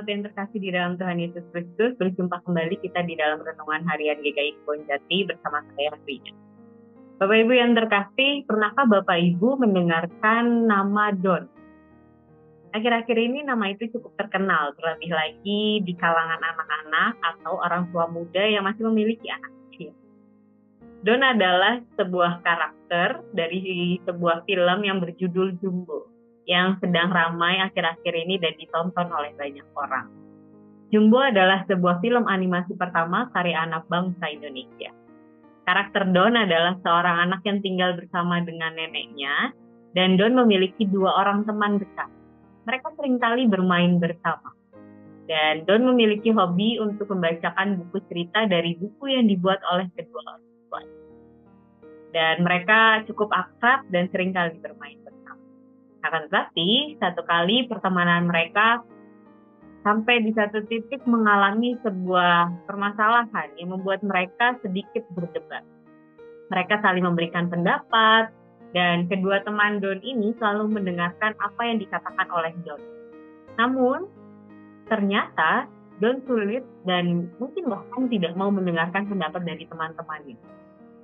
jemaat yang terkasih di dalam Tuhan Yesus Kristus, berjumpa kembali kita di dalam Renungan Harian GKI Kebon Jati bersama saya, Rina. Bapak Ibu yang terkasih, pernahkah Bapak Ibu mendengarkan nama Don? Akhir-akhir ini nama itu cukup terkenal, terlebih lagi di kalangan anak-anak atau orang tua muda yang masih memiliki anak kecil. Don adalah sebuah karakter dari sebuah film yang berjudul Jumbo, yang sedang ramai akhir-akhir ini dan ditonton oleh banyak orang. Jumbo adalah sebuah film animasi pertama karya anak bangsa Indonesia. Karakter Don adalah seorang anak yang tinggal bersama dengan neneknya, dan Don memiliki 2 orang teman dekat. Mereka seringkali bermain bersama. Dan Don memiliki hobi untuk membacakan buku cerita dari buku yang dibuat oleh kedua orang tua. Dan mereka cukup akrab dan seringkali bermain bersama. Akan tetapi, satu kali pertemanan mereka sampai di satu titik mengalami sebuah permasalahan yang membuat mereka sedikit berdebat. Mereka saling memberikan pendapat, dan kedua teman Don ini selalu mendengarkan apa yang dikatakan oleh Don. Namun, ternyata Don sulit dan mungkin bahkan tidak mau mendengarkan pendapat dari teman-temannya.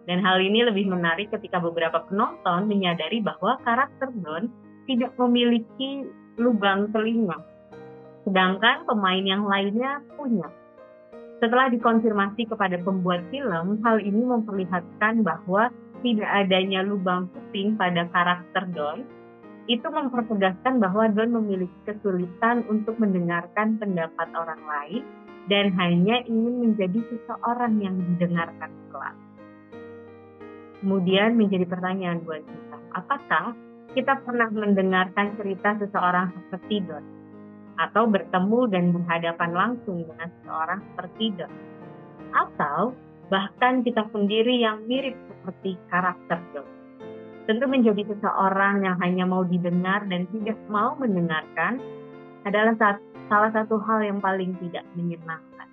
Dan hal ini lebih menarik ketika beberapa penonton menyadari bahwa karakter Don tidak memiliki lubang telinga, sedangkan pemain yang lainnya punya. Setelah dikonfirmasi kepada pembuat film, hal ini memperlihatkan bahwa tidak adanya lubang kuping pada karakter Don, itu mempertegaskan bahwa Don memiliki kesulitan untuk mendengarkan pendapat orang lain dan hanya ingin menjadi seseorang yang didengarkan selalu. Kemudian menjadi pertanyaan buat kita, apakah kita pernah mendengarkan cerita seseorang seperti Don? Atau bertemu dan berhadapan langsung dengan seseorang seperti Don? Atau bahkan kita sendiri yang mirip seperti karakter Don? Tentu menjadi seseorang yang hanya mau didengar dan tidak mau mendengarkan adalah salah satu hal yang paling tidak menyenangkan.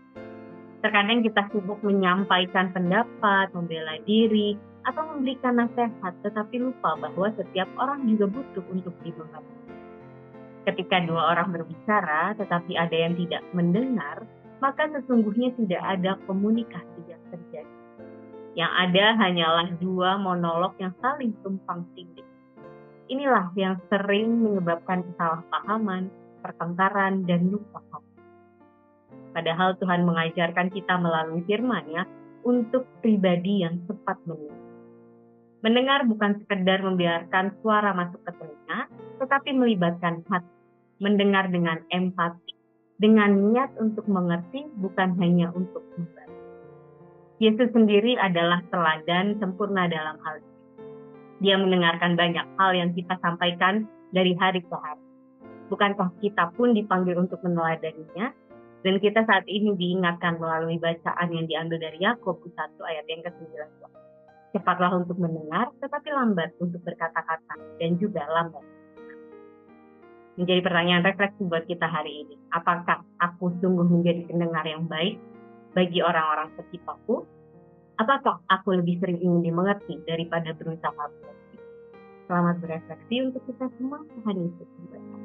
Terkadang kita sibuk menyampaikan pendapat, membela diri, atau memberikan nasihat, tetapi lupa bahwa setiap orang juga butuh untuk dimengerti. Ketika 2 orang berbicara, tetapi ada yang tidak mendengar, maka sesungguhnya tidak ada komunikasi yang terjadi. Yang ada hanyalah 2 monolog yang saling tumpang tindih. Inilah yang sering menyebabkan kesalahpahaman, pertengkaran, dan lupa hati. Padahal Tuhan mengajarkan kita melalui firman-Nya untuk pribadi yang cepat mendengar. Mendengar bukan sekedar membiarkan suara masuk ke telinga, tetapi melibatkan hati. Mendengar dengan empati, dengan niat untuk mengerti, bukan hanya untuk membantu. Yesus sendiri adalah teladan sempurna dalam hal ini. Dia mendengarkan banyak hal yang kita sampaikan dari hari ke hari. Bukankah kita pun dipanggil untuk meneladaninya? Dan kita saat ini diingatkan melalui bacaan yang diambil dari Yakobus 1 ayat yang ke-19. Cepatlah untuk mendengar, tetapi lambat untuk berkata-kata, dan juga lambat. Menjadi pertanyaan refleksi buat kita hari ini. Apakah aku sungguh menjadi pendengar yang baik bagi orang-orang sekitarku? Apakah aku lebih sering ingin dimengerti daripada berusaha mengerti? Selamat berefleksi untuk kita semua. Tuhan Yesus memberkati.